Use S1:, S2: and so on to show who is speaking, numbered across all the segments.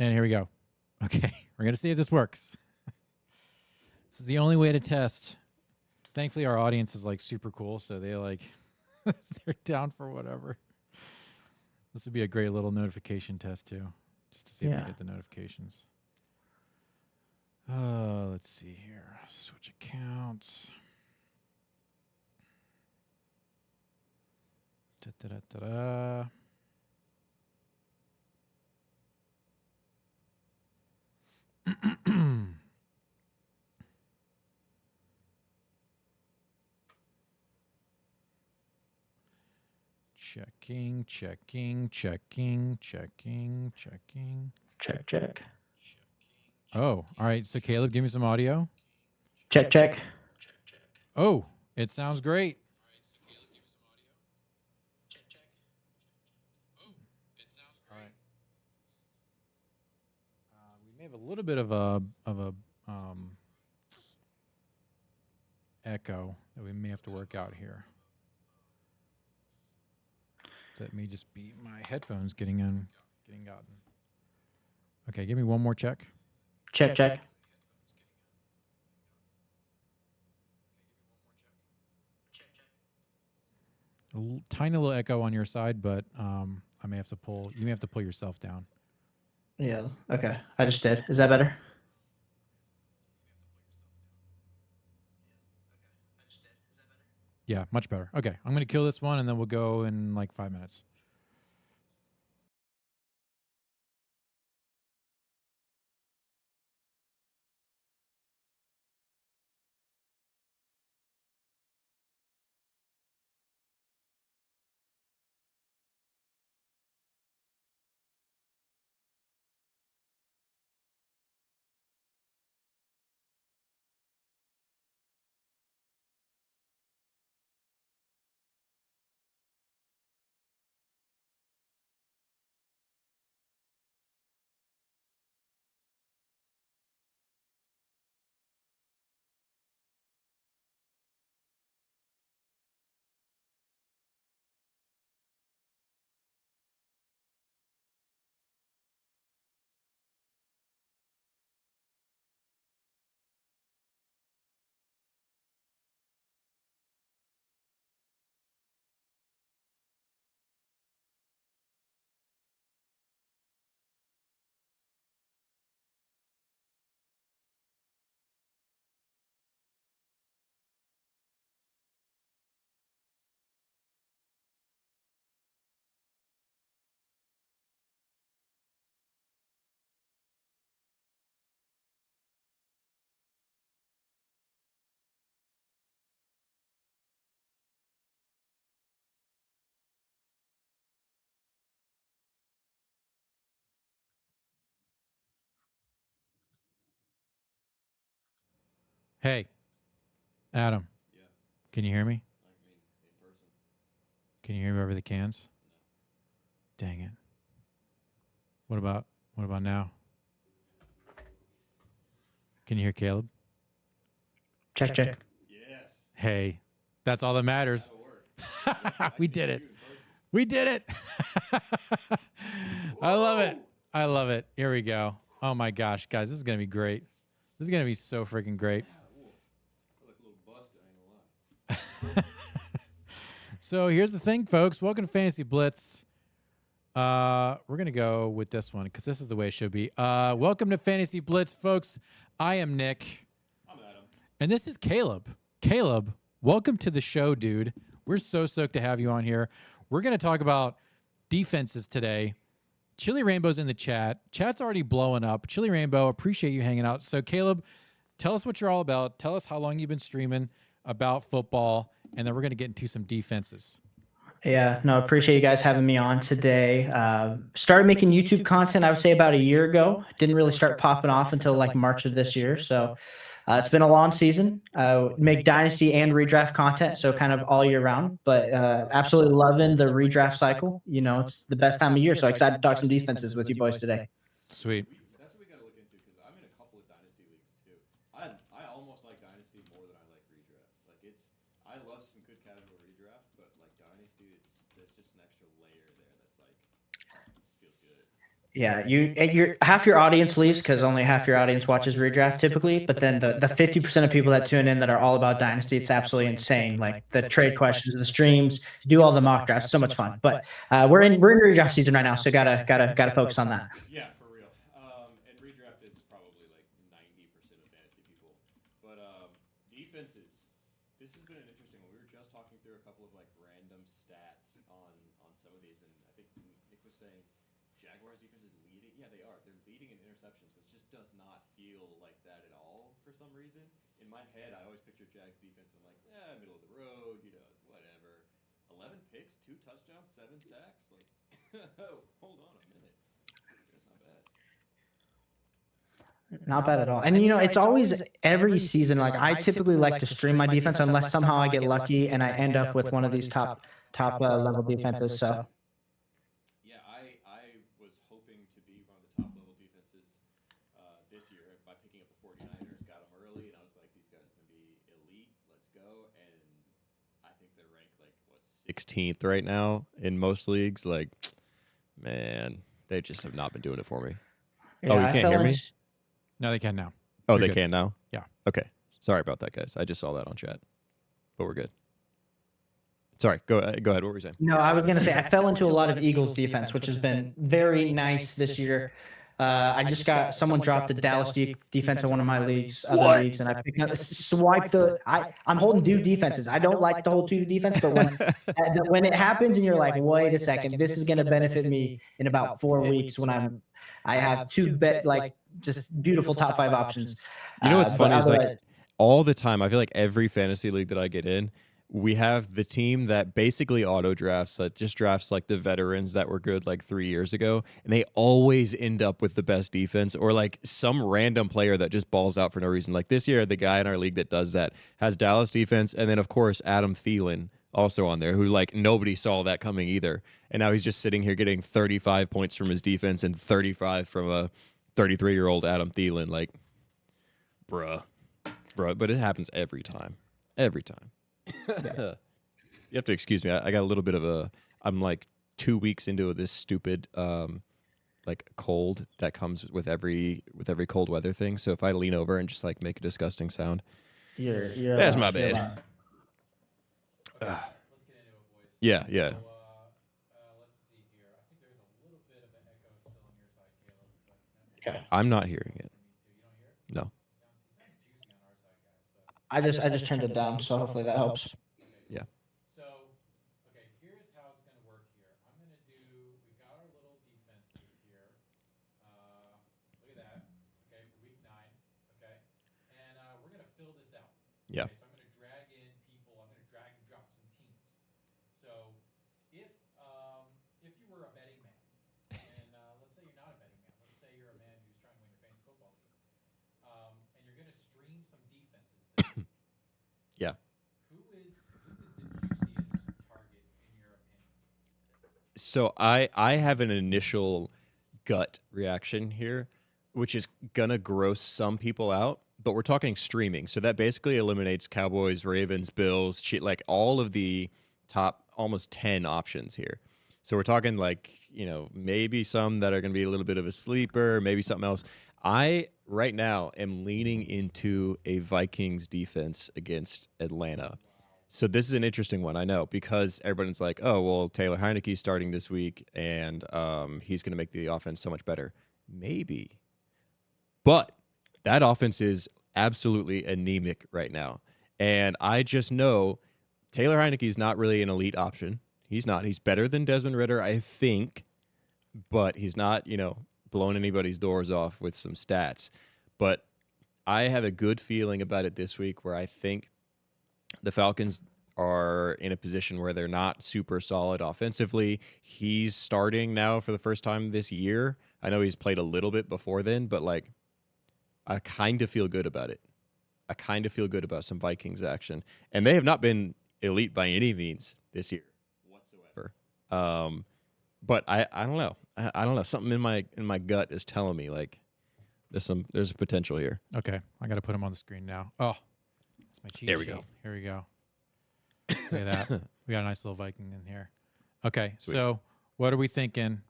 S1: And here we go. Okay, we're going to see if this works. This is the only way to test. Thankfully, our audience is like super cool, so they like they're down for whatever. This would be a great little notification test too, just to see if we get the notifications. Let's see here. Switch accounts. Da-da-da-da-da. Checking.
S2: Check.
S1: Oh, all right. So Caleb, give me some audio.
S2: Check.
S1: Oh, it sounds great. All right. We may have a little bit of a echo that we may have to work out here. That may just be my headphones getting gotten. Okay, give me one more check.
S2: Check.
S1: Tiny little echo on your side, but I may have to pull. You may have to pull yourself down.
S2: Yeah. Okay. I just did. Is that better?
S1: Yeah, much better. Okay, I'm going to kill this one, and then we'll go in like 5 minutes. Hey, Adam.
S3: Yeah.
S1: Can you hear me?
S3: I mean, in person.
S1: Can you hear me over the cans?
S3: No.
S1: Dang it. What about now? Can you hear Caleb?
S2: Check.
S3: Yes.
S1: Hey, that's all that matters. We did it. We did it. I love it. I love it. Here we go. Oh my gosh, guys, this is going to be great. This is going to be so freaking great.
S3: I feel like a little busted, I ain't gonna lie.
S1: So here's the thing, folks. Welcome to Fantasy Blitz. We're going to go with this one because this is the way it should be. Welcome to Fantasy Blitz, folks. I am Nick.
S3: I'm Adam.
S1: And this is Caleb. Caleb, welcome to the show, dude. We're so stoked to have you on here. We're going to talk about defenses today. Chili Rainbow's in the chat. Chat's already blowing up. Chili Rainbow, appreciate you hanging out. So, Caleb, tell us what you're all about. Tell us how long you've been streaming about football, and then we're going to get into some defenses.
S2: Yeah, no, appreciate you guys having me on today. Started making YouTube content, I would say, about a year ago. Didn't really start popping off until like March of this year. So it's been a long season. Make dynasty and redraft content, so kind of all year round. But absolutely loving the redraft cycle. You know, it's the best time of year. So excited to talk some defenses with you boys today.
S1: Sweet.
S3: That's what we gotta look into because I'm in a couple of dynasty leagues too. I almost like dynasty more than I like redraft. Like I love some good casual redraft, but like dynasty, there's just an extra layer there that's like just feels good.
S2: Yeah, you're half your audience leaves because only half your audience watches redraft typically. But then the 50% of people that tune in that are all about dynasty, it's absolutely insane. Like the trade questions, the streams, do all the mock drafts, so much fun. But we're in redraft season right now, so gotta focus on that.
S3: Yeah, for real. And redraft is probably like 90% of fantasy people. But defenses, this has been an interesting one. We were just talking through a couple of like random stats on some of these, and I think Nick was saying Jaguars defense is leading. Yeah, they are. They're leading in interceptions, which just does not feel like that at all for some reason. In my head, I always picture Jags defense, and I'm like, middle of the road, whatever. 11 picks, 2 touchdowns, 7 sacks. Like, hold on a minute. That's not bad.
S2: Not bad at all. And it's always every season. Like I typically like to stream my defense unless somehow I get lucky and I end up with one of these top level defenses. So
S3: yeah, I was hoping to be one of the top level defenses this year by picking up the 49ers. Got them early, and I was like, these guys are gonna be elite. Let's go. And I think they're ranked like 16th right now in most leagues. Like, man, they just have not been doing it for me.
S2: yeah,
S3: you can't hear me?
S1: No, they can now.
S3: Oh,
S1: You're
S3: they
S1: good.
S3: can now?
S1: Yeah.
S3: Okay. Sorry about that, guys. I just saw that on chat. But we're good. Sorry. Go ahead. What were you saying?
S2: no, I was gonna say I fell into a lot of Eagles defense, which has been very nice this year. I just got someone dropped the Dallas defense in one of my leagues, other leagues, and I picked up swipe the. I'm holding 2 defenses. I don't like the whole 2 defense, but when it happens and you're like, wait a second, this is gonna benefit me in about 4 weeks when I have 2 just beautiful top 5 options.
S3: You know what's funny is like all the time, I feel like every fantasy league that I get in, we have the team that basically auto drafts, that just drafts like the veterans that were good like 3 years ago, and they always end up with the best defense or like some random player that just balls out for no reason. Like this year, the guy in our league that does that has Dallas defense, and then of course Adam Thielen also on there, who like nobody saw that coming either, and now he's just sitting here getting 35 points from his defense and 35 from a 33-year-old Adam Thielen. Like, bruh, but it happens every time. You have to excuse me. I got a little bit of I'm like 2 weeks into this stupid like cold that comes with every cold weather thing. So if I lean over and just like make a disgusting sound, that's my bad.
S1: Okay, let's get into it, boys.
S3: Yeah.
S1: So, let's see here. I think there's a little bit of an echo still on your side, Caleb.
S2: Okay.
S3: I'm not hearing it.
S1: You don't hear it?
S3: No.
S1: It sounds juicy on our side, guys. But
S2: I just turned it down, so hopefully that helps.
S3: Yeah.
S1: So, okay, here's how it's going to work here. We've got our little defenses here. Look at that. Okay, for week 9. Okay. And we're going to fill this out.
S3: Yeah.
S1: Okay, so I'm going to drag in people. I'm going to drag and drop some teams. So, if you were a betting man, and let's say you're not a betting man. Let's say you're a man who's trying to win your fantasy football team. And you're going to stream some defenses this week.
S3: Yeah.
S1: Who is the juiciest target in your opinion?
S3: So I have an initial gut reaction here, which is gonna gross some people out, but we're talking streaming, so that basically eliminates Cowboys, Ravens, Bills, like all of the top almost 10 options here. So we're talking like, maybe some that are gonna be a little bit of a sleeper, maybe something else. I right now am leaning into a Vikings defense against Atlanta. So this is an interesting one, I know, because everyone's like, oh, well, Taylor Heineke's starting this week, and he's going to make the offense so much better. Maybe. But that offense is absolutely anemic right now. And I just know Taylor Heineke is not really an elite option. He's not. He's better than Desmond Ridder, I think, but he's not, blowing anybody's doors off with some stats. But I have a good feeling about it this week where I think the Falcons are in a position where they're not super solid offensively. He's starting now for the first time this year. I know he's played a little bit before then, but like I kind of feel good about it. I kind of feel good about some Vikings action. And they have not been elite by any means this year whatsoever. But I don't know. I don't know. Something in my gut is telling me like there's a potential here.
S1: Okay, I got to put him on the screen now. Oh, that's my cheat
S3: There we
S1: sheet.
S3: go.
S1: Here we go. Look at that. We got a nice little Viking in here. Okay,
S3: Sweet.
S1: so what are we thinking,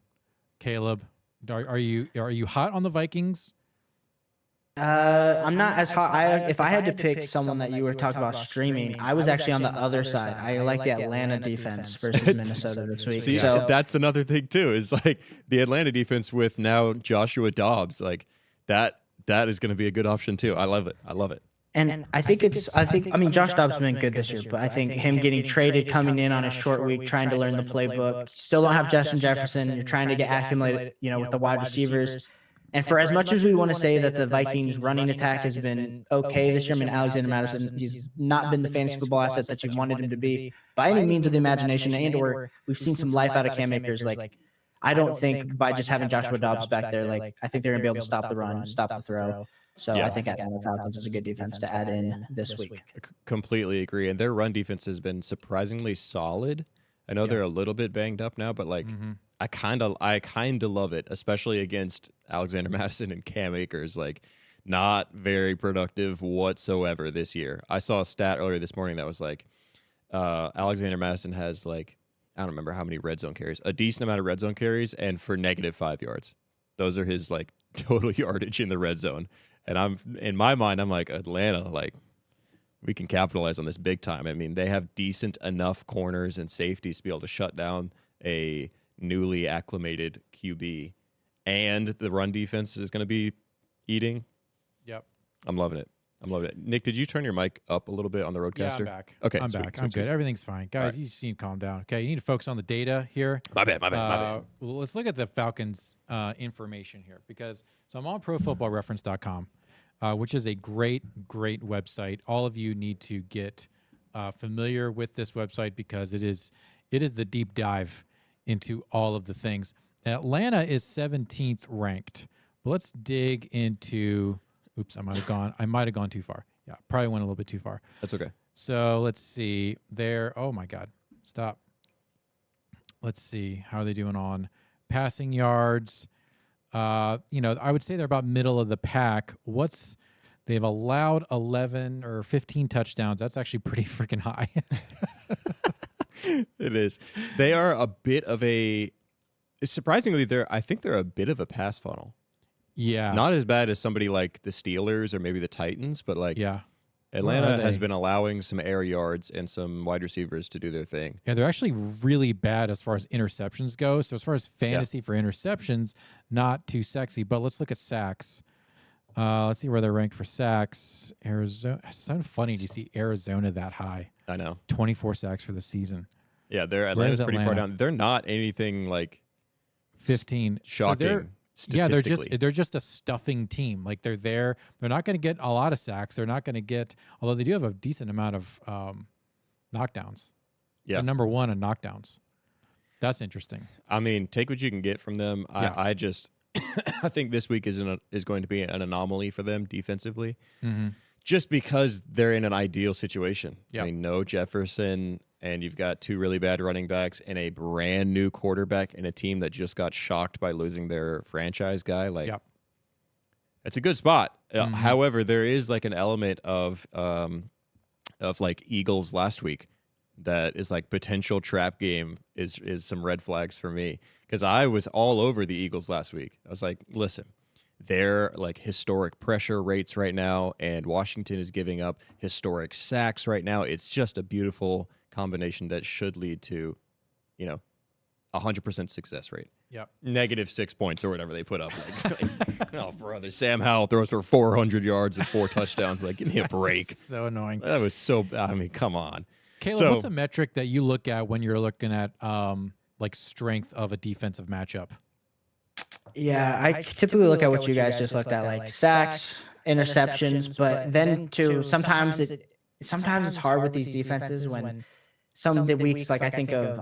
S1: Caleb? Are you hot on the Vikings?
S2: I'm not as hot. If I had to pick someone that you were talking about streaming, I was actually on the other side. I like the Atlanta defense versus Minnesota this week.
S3: See,
S2: So
S3: that's another thing too. Is like the Atlanta defense with now Joshua Dobbs, like that is going to be a good option too. I love it.
S2: And I mean, Josh Dobbs has been good this year, but I think him getting traded, coming in on a short week, trying to learn the playbook, still don't have Justin Jefferson. You're trying to get acclimated, with the wide receivers. And for as much as we want to say that the Vikings running attack has been okay this year, I mean, Alexander Madison, he's not been the fantasy football asset that you wanted him to be by any means of the imagination, or we've seen some life out of Cam Akers. Like, I don't think by just having Joshua Dobbs back there, like, I think they're going to be able to stop the run, stop the throw. So I think Atlanta Falcons is a good defense to add in this week.
S3: Completely agree. And their run defense has been surprisingly solid. I know they're a little bit banged up now, but like I kind of love it, especially against Alexander Madison and Cam Akers. Like, not very productive whatsoever this year. I saw a stat earlier this morning that was like Alexander Madison has like, I don't remember how many red zone carries, a decent amount of red zone carries, and for -5 yards. Those are his like total yardage in the red zone. And in my mind, I'm like, Atlanta, like, we can capitalize on this big time. I mean, they have decent enough corners and safeties to be able to shut down a newly acclimated QB, and the run defense is going to be eating.
S1: Yep.
S3: I'm loving it. Nick, did you turn your mic up a little bit on the roadcaster?
S1: Yeah, I'm back.
S3: Okay,
S1: I'm back. I'm good. Everything's fine. Guys, you just need to calm down. Okay, you need to focus on the data here.
S3: My bad.
S1: Well, let's look at the Falcons information here, because I'm on profootballreference.com, which is a great website. All of you need to get familiar with this website, because it is the deep dive into all of the things. Atlanta is 17th ranked. But let's dig into. Oops, I might have gone too far. Yeah, probably went a little bit too far.
S3: That's okay.
S1: So let's see. Oh my God, stop. Let's see. How are they doing on passing yards? I would say they're about middle of the pack. They've allowed 11 or 15 touchdowns. That's actually pretty freaking high.
S3: It is. They are a bit of surprisingly, I think they're a bit of a pass funnel.
S1: Yeah.
S3: Not as bad as somebody like the Steelers or maybe the Titans, but like Atlanta has been allowing some air yards and some wide receivers to do their thing.
S1: Yeah, they're actually really bad as far as interceptions go. So as far as fantasy for interceptions, not too sexy. But let's look at sacks. Let's see where they're ranked for sacks. Arizona. It's so funny to see Arizona that high.
S3: I know.
S1: 24 sacks for the season.
S3: Yeah, Atlanta's pretty far down. They're not anything like
S1: 15.
S3: Shocking.
S1: So they're just a stuffing team. Like, they're there. They're not going to get a lot of sacks. They're not going to get, although they do have a decent amount of knockdowns.
S3: Yeah.
S1: They're number one in knockdowns. That's interesting.
S3: I mean, take what you can get from them.
S1: Yeah.
S3: I just I think this week is going to be an anomaly for them defensively, just because they're in an ideal situation.
S1: Yep.
S3: I mean, no Jefferson, and you've got two really bad running backs and a brand new quarterback in a team that just got shocked by losing their franchise guy. Like, it's a good spot. However, there is like an element of like Eagles last week that is like potential trap game is some red flags for me, because I was all over the Eagles last week. I was like, listen, they're like historic pressure rates right now, and Washington is giving up historic sacks right now. It's just a beautiful combination that should lead to, 100% success rate.
S1: Yep.
S3: -6 points or whatever they put up. Like, oh, brother, Sam Howell throws for 400 yards and 4 touchdowns. Like, give me a break.
S1: So annoying.
S3: That was so. I mean, come on.
S1: Caleb, what's a metric that you look at when you're looking at like strength of a defensive matchup?
S2: Yeah, I typically look at what you guys just looked at, like sacks, interceptions, but then too sometimes it's hard with these defenses when some of the weeks, like I'm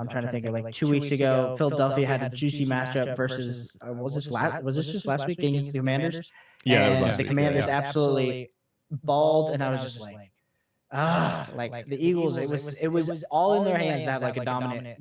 S2: trying to think of like 2 weeks ago, Philadelphia had a juicy matchup versus was this just last week against the Commanders?
S3: Yeah, it was
S2: and
S3: last
S2: the
S3: week.
S2: Commanders absolutely balled, and I was just like, like the Eagles, it was all in their hands to have like a dominant,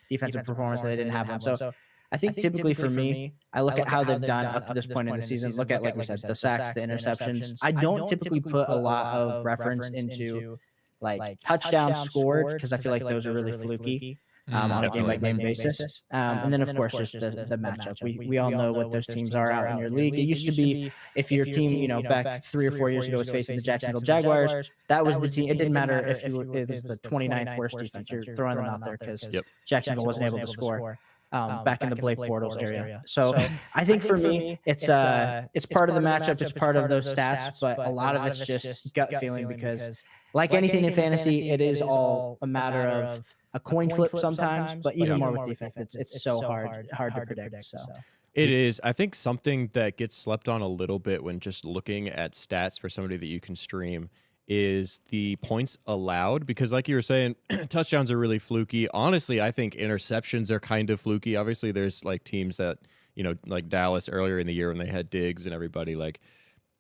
S2: defensive performance that they didn't have one. So I think typically for me, I look at how they've done up to this point in the season. Look at, like we said, the sacks, the interceptions. I don't typically put a lot of reference into like touchdowns scored, because I feel like those are really fluky. on a game-by-game basis. And then, of course, just the matchup. We all know what those teams are out in your league. It used to be if your team, back 3 or 4 years ago was facing the Jacksonville Jaguars, that was the team. It didn't matter if it was the 29th worst defense. You're throwing them out there because Jacksonville wasn't able to score. Back in the Blake Bortles area. So I think for me, it's part of the matchup. It's part of those stats, but a lot of it's just gut feeling because like anything in fantasy, it is all a matter of a coin flip sometimes, but even more with defense, it's so hard to predict. So
S3: it is. I think something that gets slept on a little bit when just looking at stats for somebody that you can stream is the points allowed, because like you were saying, touchdowns are really fluky. Honestly, I think interceptions are kind of fluky. Obviously, there's like teams that, like Dallas earlier in the year when they had Diggs and everybody, like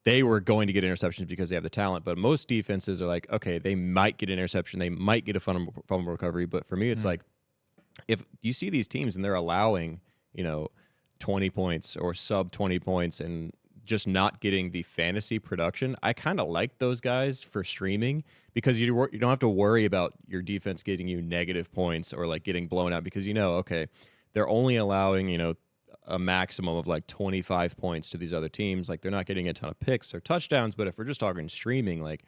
S3: they were going to get interceptions because they have the talent. But most defenses are like, okay, they might get an interception, they might get a fumble recovery. But for me, it's like if you see these teams and they're allowing, 20 points or sub 20 points and just not getting the fantasy production, I kind of like those guys for streaming because you don't have to worry about your defense getting you negative points or like getting blown out because okay, they're only allowing a maximum of like 25 points to these other teams. Like they're not getting a ton of picks or touchdowns. But if we're just talking streaming, like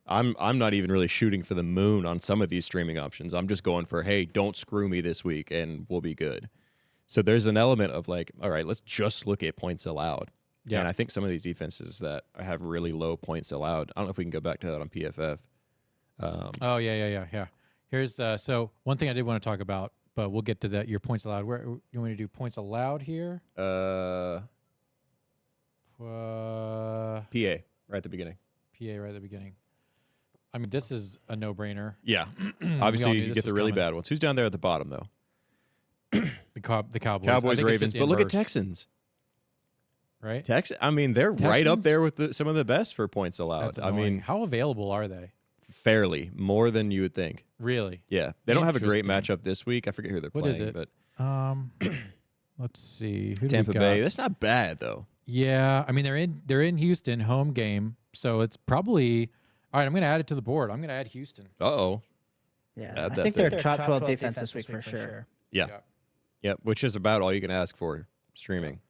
S3: I'm not even really shooting for the moon on some of these streaming options. I'm just going for, hey, don't screw me this week and we'll be good. So there's an element of like, all right, let's just look at points allowed. Yeah, and I think some of these defenses that have really low points allowed, I don't know if we can go back to that on PFF.
S1: Yeah. Here's so one thing I did want to talk about, but we'll get to that. Your points allowed. Where you want to do points allowed here?
S3: PA right at the beginning.
S1: I mean, this is a no-brainer.
S3: Yeah, obviously you get the really bad ones. Who's down there at the bottom though?
S1: The Cowboys.
S3: Cowboys, Ravens. But look at Texans.
S1: Right?
S3: I mean, they're right up there with some of the best for points allowed. I mean,
S1: how available are they?
S3: Fairly, more than you would think.
S1: Really?
S3: Yeah. They don't have a great matchup this week. I forget who they're playing.
S1: What is it?
S3: But
S1: let's see. Who
S3: Tampa Bay. That's not bad though.
S1: Yeah. I mean, they're in Houston, home game. So it's probably all right. I'm going to add it to the board. I'm going to add Houston.
S3: Uh-oh.
S2: Yeah. I think they're top 12 defense this week for sure.
S3: Yeah. Which is about all you can ask for streaming.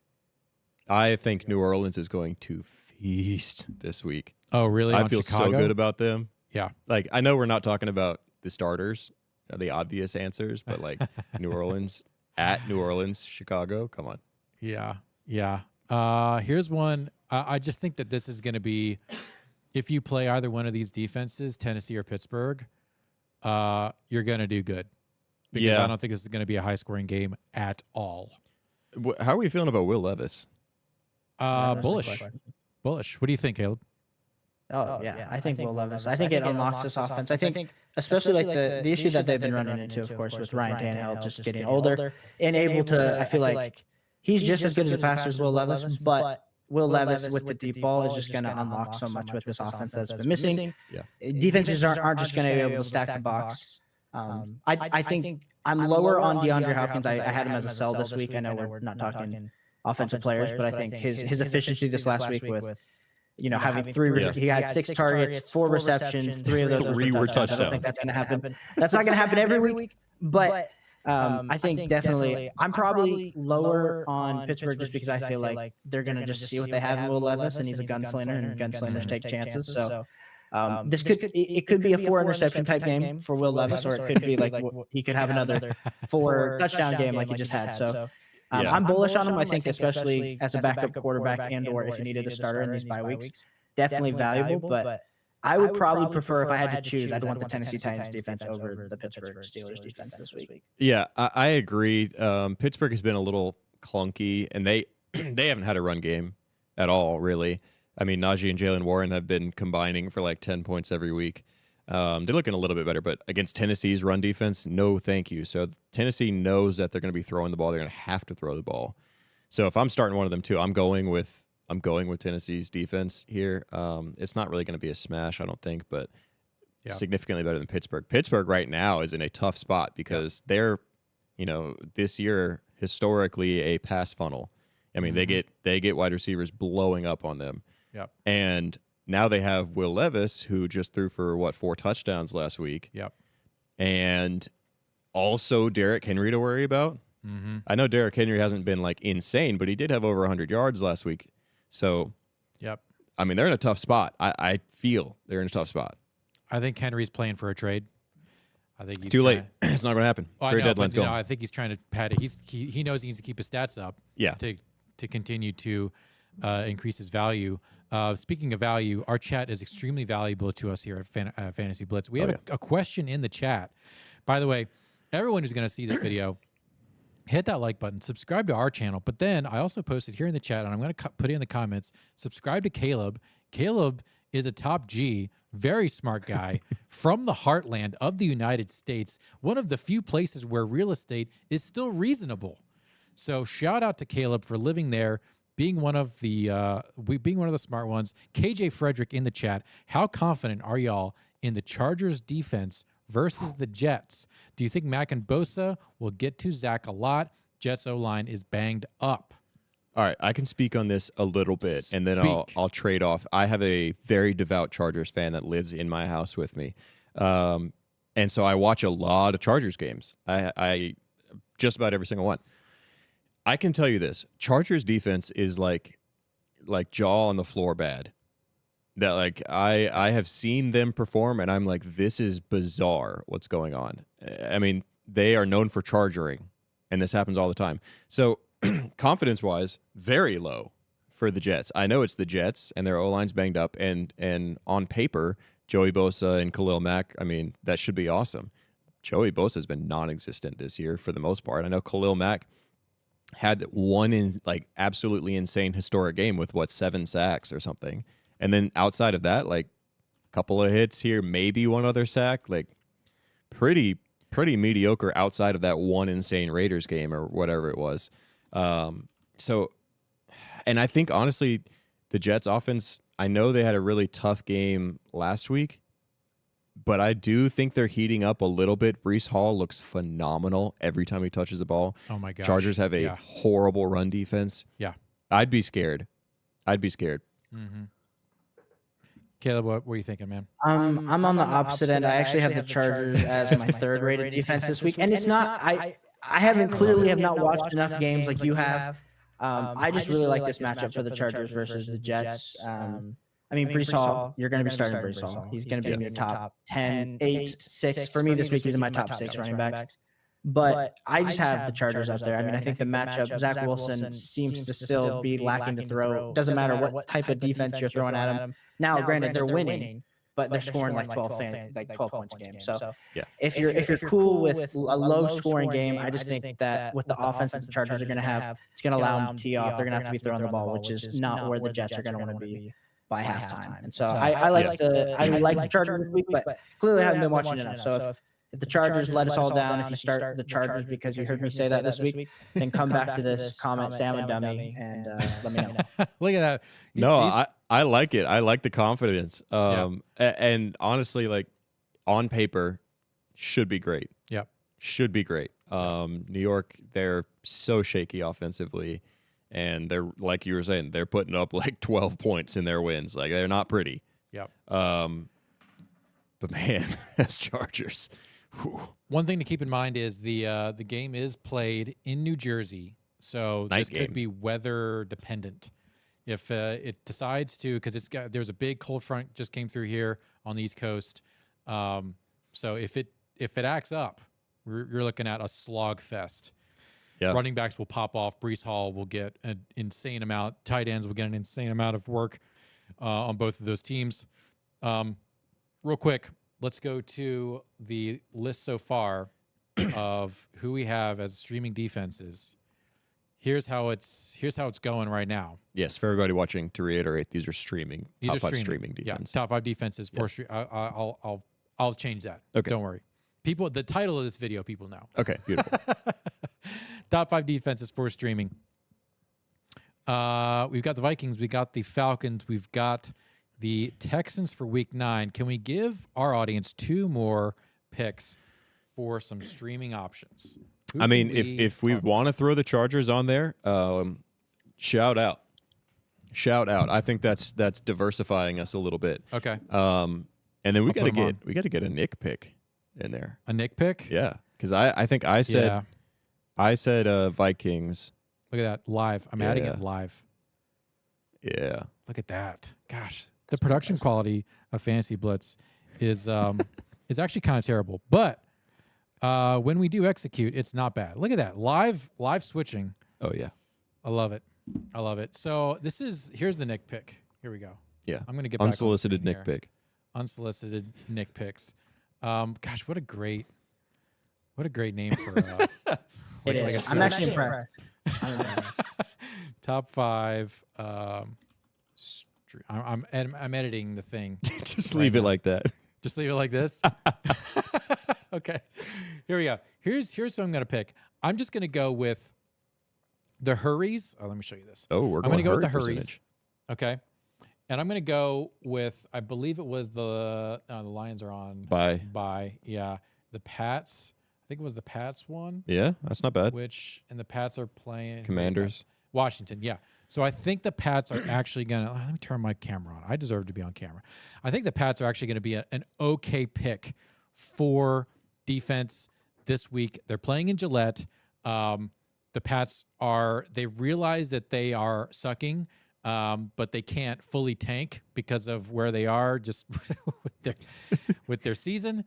S3: I think New Orleans is going to feast this week.
S1: Oh, really?
S3: I feel so good about them.
S1: Yeah.
S3: Like, I know we're not talking about the starters, the obvious answers, but like New Orleans, at New Orleans, Chicago, come on.
S1: Yeah. Here's one. I just think that this is going to be, if you play either one of these defenses, Tennessee or Pittsburgh, you're going to do good. Because I don't think this is going to be a high-scoring game at all.
S3: How are we feeling about Will Levis?
S1: Bullish. What do you think, Caleb?
S2: Oh, yeah. I think Will Levis. I think it unlocks this offense. I think especially like the issue that they've been running into, of course, with Ryan Tannehill just getting older and able to, I feel like he's just as good as a passer as Will Levis, but Will Levis with the deep ball is just going to unlock so much with this offense that's been missing.
S3: Yeah.
S2: Defenses aren't just going to be able to stack the box. I think I'm lower on DeAndre Hopkins. I had him as a sell this week. I know we're not talking offensive players, but I think his efficiency this last week with having he had 6 targets, 4 receptions, 3 of those were touchdowns. I don't think that's going to happen. That's not going to happen every week, but I think definitely I'm probably lower on Pittsburgh just because I feel like they're going to just see what they have in Will Levis, and he's a gunslinger, and gunslingers take chances. So this could be a 4 interception type game for Will Levis, or it could be like he could have another 4 touchdown game like he just had. So I'm bullish on him. I think especially as a backup quarterback and/or if you needed a starter in these bye weeks, definitely valuable. But I would probably prefer, if I had to choose, I'd want the Tennessee Titans defense over the Pittsburgh Steelers defense this week.
S3: Yeah, I agree. Pittsburgh has been a little clunky, and they haven't had a run game at all, really. I mean, Najee and Jalen Warren have been combining for like 10 points every week. They're looking a little bit better, but against Tennessee's run defense, no thank you. So Tennessee knows that they're going to be throwing the ball. They're going to have to throw the ball. So if I'm starting one of them too, I'm going with Tennessee's defense here. It's not really going to be a smash, I don't think, but significantly better than Pittsburgh. Pittsburgh right now is in a tough spot because they're, this year historically a pass funnel. I mean, they get wide receivers blowing up on them.
S1: Yep.
S3: And now they have Will Levis, who just threw for 4 touchdowns last week.
S1: Yep.
S3: And also Derrick Henry to worry about.
S1: Mm-hmm.
S3: I know Derrick Henry hasn't been like insane, but he did have over 100 yards last week. So,
S1: Yep.
S3: I mean, they're in a tough spot. I feel they're in a tough spot.
S1: I think Henry's playing for a trade. I think he's
S3: Too late. It's not going to happen. Trade deadline's going.
S1: I think he's trying to pad it. He knows he needs to keep his stats up.
S3: Yeah.
S1: To continue to increase his value. Speaking of value, our chat is extremely valuable to us here at Fantasy Blitz. We have a question in the chat. By the way, everyone who's going to see this video, hit that like button, subscribe to our channel. But then I also posted here in the chat, and I'm going to put it in the comments, subscribe to Caleb. Caleb is a top G, very smart guy from the heartland of the United States, one of the few places where real estate is still reasonable. So shout out to Caleb for living there, being one of the smart ones. KJ Frederick in the chat. How confident are y'all in the Chargers defense versus the Jets? Do you think Mack and Bosa will get to Zach a lot? Jets O-line is banged up.
S3: All right, I can speak on this a little bit, and then I'll trade off. I have a very devout Chargers fan that lives in my house with me, and so I watch a lot of Chargers games. I just about every single one. I can tell you this: Chargers defense is like jaw on the floor bad. That like I have seen them perform, and I'm like, this is bizarre. What's going on? I mean, they are known for charging, and this happens all the time. So. Confidence-wise, very low for the Jets. I know it's the Jets, and their O-line's banged up, and on paper, Joey Bosa and Khalil Mack, I mean, that should be awesome. Joey Bosa has been non-existent this year for the most part. I know Khalil Mack had one absolutely insane historic game with 7 sacks or something, and then outside of that, like a couple of hits here, maybe one other sack, like pretty mediocre outside of that one insane Raiders game or whatever it was. So, and I think honestly, the Jets offense, I know they had a really tough game last week, but I do think they're heating up a little bit. Breece Hall looks phenomenal every time he touches the ball.
S1: Oh my gosh.
S3: Chargers have a horrible run defense.
S1: Yeah.
S3: I'd be scared.
S1: Mm-hmm. Caleb, what were you thinking, man?
S2: I'm on the opposite end. I actually have the Chargers as my third rated defense this week. And it's not, I haven't clearly have not watched enough games like you have. I just really like this matchup for the Chargers versus the Jets. I mean, Breece Hall, you're going to be starting Breece Hall. He's going to be in your top 10, 8, 6. For me, this week, he's in my top 6 running backs. But I just have the Chargers out there. I mean, I think the matchup, Zach Wilson seems to still be lacking to throw. Doesn't matter what type of defense you're throwing at him. Now, granted, they're winning, but they're scoring like 12 points a game. So if you're cool with a low scoring game, I just think that with the offense that the Chargers are going to have, it's going to allow them to tee off. They're going to have to be throwing the ball, which is not where the Jets are going to want to be by halftime. And so I like the Chargers this week, but clearly I haven't been watching enough. So if the Chargers let us all down, if you start the Chargers because you heard me say that this week, then come back to this comment, Sam and Dummy, and let me know.
S1: Look at that.
S3: I like it. I like the confidence. And honestly, like on paper, should be great.
S1: Yep.
S3: Should be great. New York, they're so shaky offensively. And they're, like you were saying, they're putting up like 12 points in their wins. Like, they're not pretty.
S1: Yep.
S3: But man, as Chargers. Whew.
S1: One thing to keep in mind is the game is played in New Jersey, so this could be weather dependent. If it decides to, because there's a big cold front just came through here on the East Coast, so if it acts up, you're looking at a slog fest.
S3: Yeah.
S1: Running backs will pop off. Breece Hall will get an insane amount. Tight ends will get an insane amount of work on both of those teams. Real quick, let's go to the list so far of who we have as streaming defenses. Here's how it's going right now.
S3: Yes, for everybody watching, to reiterate, these are streaming.
S1: These
S3: top
S1: are
S3: 5 streaming defense.
S1: Yeah, top 5 defenses for I'll change that.
S3: Okay.
S1: Don't worry. People, the title of this video, people know.
S3: Okay, beautiful.
S1: Top 5 defenses for streaming. We've got the Vikings, we got the Falcons, we've got the Texans for week 9. Can we give our audience 2 more picks for some streaming options?
S3: I mean, if we want to throw the Chargers on there, shout out. I think that's diversifying us a little bit.
S1: Okay.
S3: And then we got to get a Nick pick in there.
S1: A Nick pick?
S3: Yeah. Because I think I said Vikings.
S1: Look at that live. I'm adding
S3: Yeah.
S1: it live.
S3: Yeah.
S1: Look at that. Gosh, the production quality of Fantasy Blitz is actually kind of terrible. But when we do execute, it's not bad. Look at that live switching.
S3: Oh yeah.
S1: I love it. So here's the Nick pick. Here we go.
S3: Yeah.
S1: I'm gonna get
S3: unsolicited
S1: back on
S3: Nick
S1: screen
S3: pick.
S1: here. Unsolicited Nick picks. Gosh, what a great name for.
S2: It is.
S1: like a
S2: I'm actually
S1: Twitter.
S2: impressed. I'm impressed.
S1: Top 5. I'm editing the thing.
S3: Just
S1: right
S3: leave it
S1: now.
S3: like that.
S1: Just leave it like this. Okay. Here we go. Here's who I'm gonna pick. I'm just gonna go with the Hurries. Oh, let me show you this.
S3: Oh, we're
S1: I'm
S3: going
S1: gonna go with the
S3: hurry
S1: Hurries.
S3: percentage.
S1: Okay. And I'm gonna go with, I believe it was the Lions are on
S3: Bye.
S1: Yeah. The Pats. I think it was the Pats one.
S3: Yeah, that's not bad.
S1: And the Pats are playing
S3: Commanders.
S1: Washington, yeah. So I think the Pats are actually going to, let me turn my camera on. I deserve to be on camera. I think the Pats are actually going to be an okay pick for defense this week. They're playing in Gillette. The Pats they realize that they are sucking, but they can't fully tank because of where they are just with their season.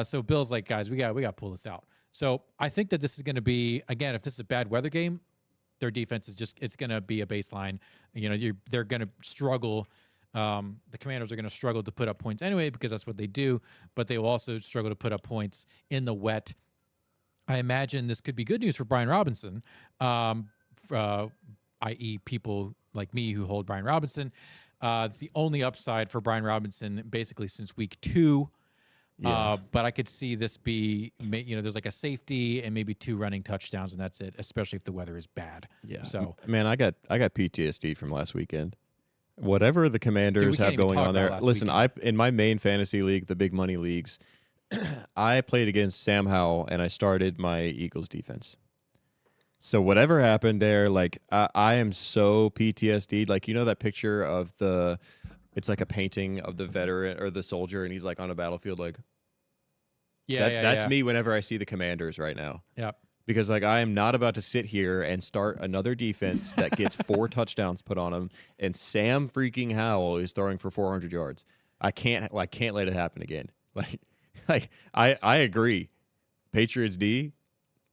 S1: So Bill's like, guys, we got to pull this out. So I think that this is going to be, again, if this is a bad weather game, their defense is it's going to be a baseline. They're going to struggle. The Commanders are going to struggle to put up points anyway because that's what they do, but they will also struggle to put up points in the wet. I imagine this could be good news for Brian Robinson, i.e. people like me who hold Brian Robinson. It's the only upside for Brian Robinson basically since week 2.
S3: Yeah.
S1: But I could see this be, there's like a safety and maybe 2 running touchdowns, and that's it, especially if the weather is bad.
S3: Yeah.
S1: So,
S3: man, I got PTSD from last weekend. Whatever the Commanders
S1: can't
S3: have
S1: even
S3: going
S1: talk
S3: on
S1: about
S3: there.
S1: last
S3: Listen,
S1: weekend.
S3: in my main fantasy league, the big money leagues, I played against Sam Howell and I started my Eagles defense. So whatever happened there, like I am so PTSD'd. Like, that picture of it's like a painting of the veteran or the soldier, and he's like on a battlefield. Like, that's me whenever I see the Commanders right now.
S1: Yep.
S3: Because like I am not about to sit here and start another defense that gets 4 touchdowns put on them, and Sam freaking Howell is throwing for 400 yards. I can't let it happen again. Like I agree. Patriots D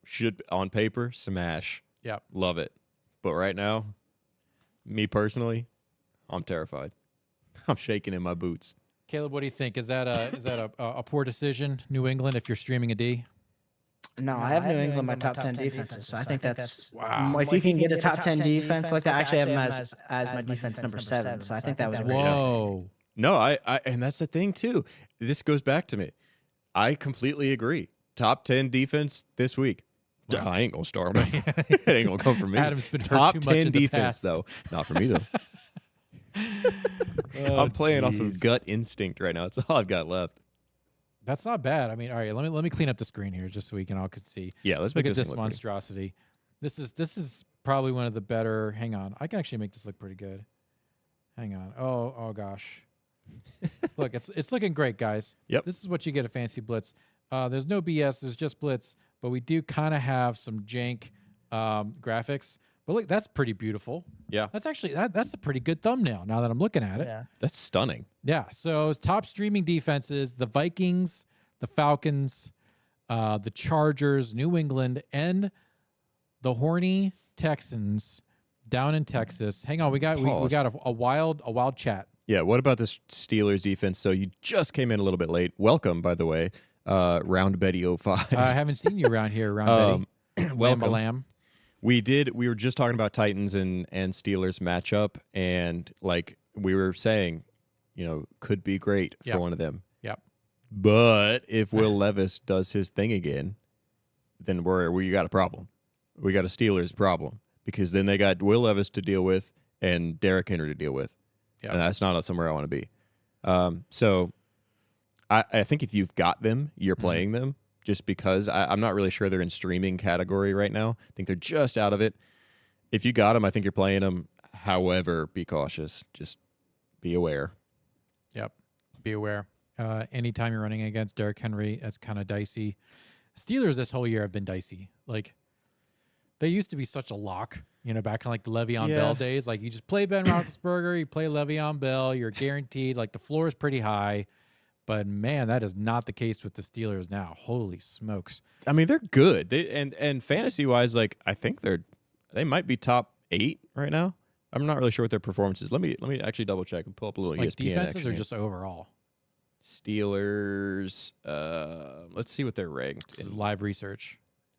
S3: should on paper smash.
S1: Yep.
S3: Love it. But right now, me personally, I'm terrified. I'm shaking in my boots.
S1: Caleb, what do you think? Is that a poor decision, New England, if you're streaming a D?
S2: No, I have New England in my top 10 defenses, so I think that's
S1: Wow.
S2: If you can get a top 10 defense like that, I actually have them as my defense number 7. So I think that was a great pick.
S1: Whoa.
S3: No, I and that's the thing too. This goes back to me. I completely agree. Top 10 defense this week.
S1: Wow.
S3: I ain't gonna start him. It ain't gonna come from me.
S1: Adam's been hurt
S3: top
S1: too much
S3: 10
S1: in the
S3: defense
S1: past.
S3: though. Not for me though. I'm playing off of gut instinct right now. It's all I've got left.
S1: That's not bad. I mean, all right, let me clean up the screen here just so we can all see.
S3: Yeah, let's
S1: Look
S3: make
S1: at this
S3: thing look pretty.
S1: monstrosity. This is probably one of the better. Hang on, I can actually make this look pretty good. Hang on. Oh gosh. Look, it's looking great, guys.
S3: Yep.
S1: This is what you get at Fantasy Blitz. There's no BS. There's just Blitz, but we do kind of have some jank graphics. But look, that's pretty beautiful.
S3: Yeah,
S1: That's actually that's a pretty good thumbnail. Now that I'm looking at it.
S2: Yeah.
S3: that's stunning.
S1: Yeah. So top streaming defenses: the Vikings, the Falcons, the Chargers, New England, and the horny Texans down in Texas. Hang on, we got a wild chat.
S3: Yeah, what about this Steelers defense? So you just came in a little bit late. Welcome, by the way, Round Betty 05.
S1: I haven't seen you around here, Round Betty.
S3: Welcome.
S1: Lamb.
S3: We were just talking about Titans and Steelers matchup, and like we were saying, could be great for
S1: Yep.
S3: one of them.
S1: Yep.
S3: But if Will Levis does his thing again, then we got a problem. We got a Steelers problem because then they got Will Levis to deal with and Derrick Henry to deal with.
S1: Yep.
S3: And that's not somewhere I want to be. So I think if you've got them, you're playing them just because I'm not really sure they're in streaming category right now. I think they're just out of it. If you got them, I think you're playing them. However, be cautious. Just be aware.
S1: Yep. Be aware. Anytime you're running against Derrick Henry, that's kind of dicey. Steelers this whole year have been dicey. Like, they used to be such a lock, back in like the Le'Veon Bell days. Like, you just play Ben Roethlisberger, you play Le'Veon Bell, you're guaranteed. Like, the floor is pretty high. But man, that is not the case with the Steelers now. Holy smokes!
S3: I mean, they're good. And fantasy wise, like I think they might be top 8 right now. I'm not really sure what their performance is. Let me actually double check and pull up a little
S1: Like
S3: ESPN
S1: defenses
S3: action
S1: or
S3: here.
S1: just overall?
S3: Steelers. Let's see what they're ranked.
S1: This is live research.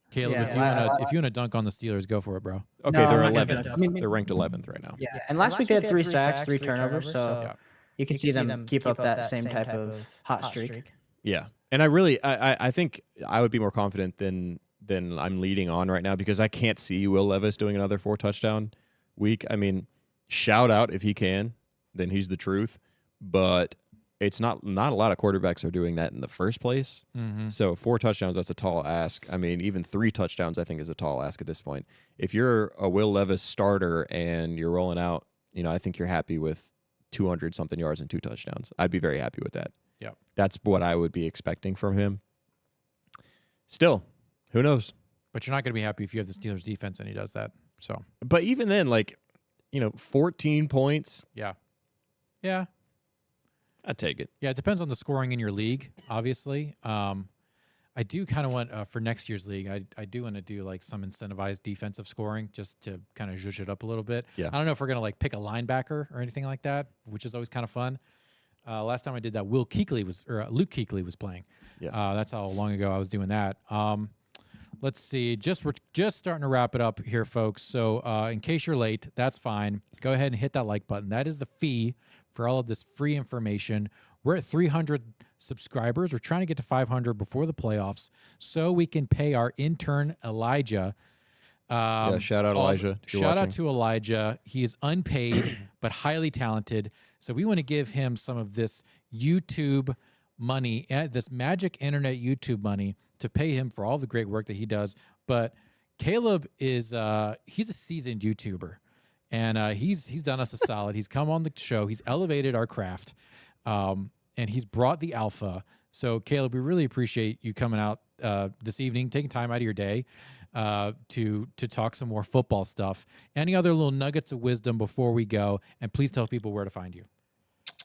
S1: Caleb,
S2: Yeah,
S1: if you wanna dunk on the Steelers, go for it, bro.
S3: Okay,
S2: No,
S3: they're
S2: I'm not gonna
S3: 11th.
S2: do that. I mean,
S3: They're ranked 11th right now.
S2: Yeah, and last week they had 3 sacks, 3 turnovers, so
S1: Yeah.
S2: you can see them keep up that same type of hot streak.
S3: Yeah, and I think I would be more confident than I'm leading on right now because I can't see Will Levis doing another 4 touchdown week. I mean, shout out if he can, then he's the truth. But it's not a lot of quarterbacks are doing that in the first place.
S1: Mm-hmm.
S3: So 4 touchdowns, that's a tall ask. I mean, even 3 touchdowns, I think, is a tall ask at this point. If you're a Will Levis starter and you're rolling out, I think you're happy with 200-something yards and 2 touchdowns. I'd be very happy with that.
S1: Yeah.
S3: That's what I would be expecting from him. Still, who knows?
S1: But you're not going to be happy if you have the Steelers defense and he does that. So,
S3: But even then, 14 points,
S1: yeah.
S3: I'd take it.
S1: Yeah, it depends on the scoring in your league, obviously. I do kind of want, for next year's league, I do want to do like some incentivized defensive scoring just to kind of zhuzh it up a little bit.
S3: Yeah.
S1: I don't know if we're going to like pick a linebacker or anything like that, which is always kind of fun. Last time I did that, Luke Kuechly was playing.
S3: Yeah.
S1: That's how long ago I was doing that. Let's see. We're just starting to wrap it up here, folks. So in case you're late, that's fine. Go ahead and hit that like button. That is the fee for all of this free information. We're at 300 subscribers. We're trying to get to 500 before the playoffs so we can pay our intern, Elijah.
S3: Shout out Elijah. if you're
S1: Shout out
S3: watching.
S1: to Elijah. He is unpaid but highly talented. So we want to give him some of this YouTube money, this magic internet YouTube money, to pay him for all the great work that he does. But Caleb is he's a seasoned YouTuber, and he's done us a solid. He's come on the show. He's elevated our craft, and he's brought the alpha. So Caleb, we really appreciate you coming out this evening, taking time out of your day to talk some more football stuff. Any other little nuggets of wisdom before we go? And please tell people where to find you.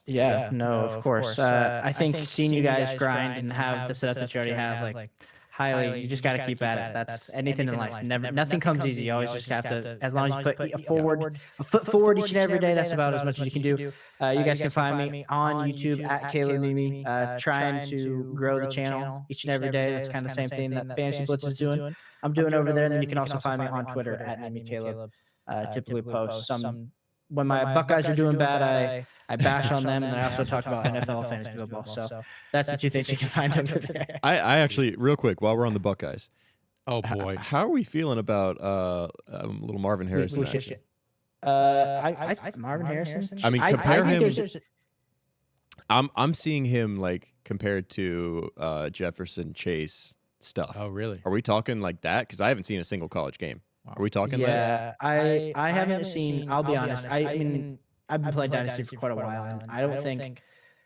S2: Yeah, no, of course. I think seeing you guys grind and have the setup that you already have, like highly, you just got to keep at it. That's anything in life. Nothing comes easy. You always just have to, as long as you put a foot forward each and every day, that's about as much as you can do. You guys can find me on YouTube at Caleb Mimi, trying to grow the channel each and every day. That's kind of the same thing that Fantasy Blitz is doing. I'm doing over there. And then you can also find me on Twitter at Mimi Caleb. Typically post some. When my Buckeyes are doing bad, I bash on them, and I also talk about NFL fantasy football. So that's the 2 things you can find over there.
S3: I actually, real quick, while we're on the Buckeyes,
S1: Oh boy.
S3: how are we feeling about little Marvin Harrison? action?
S2: Marvin Harrison.
S3: I mean,
S2: I
S3: compare
S2: think
S3: him.
S2: there's
S3: I'm seeing him like compared to Jefferson Chase stuff.
S1: Oh really?
S3: Are we talking like that? Because I haven't seen a single college game.
S1: Wow.
S3: Are we talking that?
S2: Yeah, I haven't seen. I'll be honest. I mean, I've been playing Dynasty for quite a while, and I don't think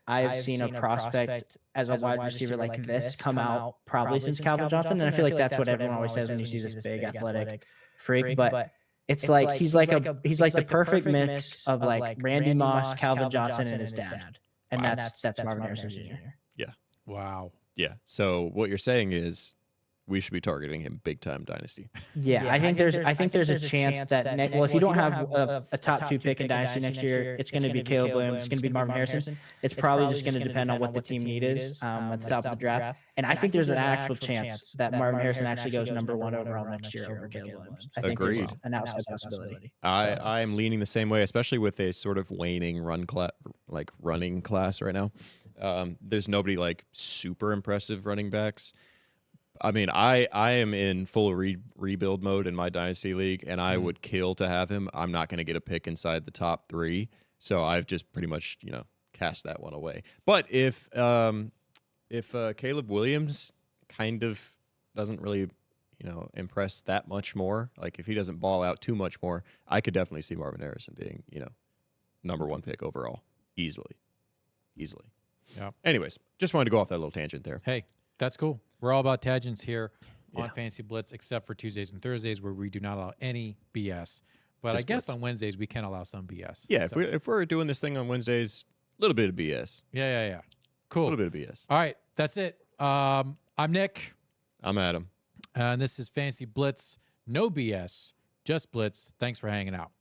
S2: I've seen a prospect as a wide receiver like this come out probably since Calvin Johnson. And I feel like that's what everyone always says when you see this big athletic freak. But it's like he's like the perfect mix of like Randy Moss, Calvin Johnson, and his dad. And that's Marvin Harrison Jr.
S1: Wow.
S3: Yeah. So what you're saying is we should be targeting him big time dynasty.
S2: Yeah, I think there's a chance that if you don't have a top 2 pick in dynasty next year, it's going to be Caleb Williams, it's going to be Marvin Harrison. It's probably just going to depend on what the team need is at the top of the draft. And I think there's an actual chance that Marvin Harrison actually goes number 1 overall next year over Caleb Williams. I think
S3: Agreed.
S2: there's an outside possibility.
S3: I am leaning the same way, especially with a sort of waning running class right now. There's nobody like super impressive running backs. I mean, I am in full rebuild mode in my dynasty league, and I would kill to have him. I'm not going to get a pick inside the top 3, so I've just pretty much cast that one away. But if Caleb Williams kind of doesn't really impress that much more, like if he doesn't ball out too much more, I could definitely see Marvin Harrison being number 1 pick overall easily.
S1: Yeah.
S3: Anyways, just wanted to go off that little tangent there.
S1: Hey, that's cool. We're all about tangents here on
S3: Yeah.
S1: Fantasy Blitz, except for Tuesdays and Thursdays where we do not allow any BS. But
S3: Just
S1: I guess
S3: Blitz.
S1: on Wednesdays we can allow some BS.
S3: Yeah,
S1: So,
S3: if we're doing this thing on Wednesdays, a little bit of BS.
S1: yeah.
S3: A
S1: Cool.
S3: little bit of BS.
S1: All right, that's it. I'm Nick,
S3: I'm Adam.
S1: and this is Fantasy Blitz. No BS, just Blitz. Thanks for hanging out.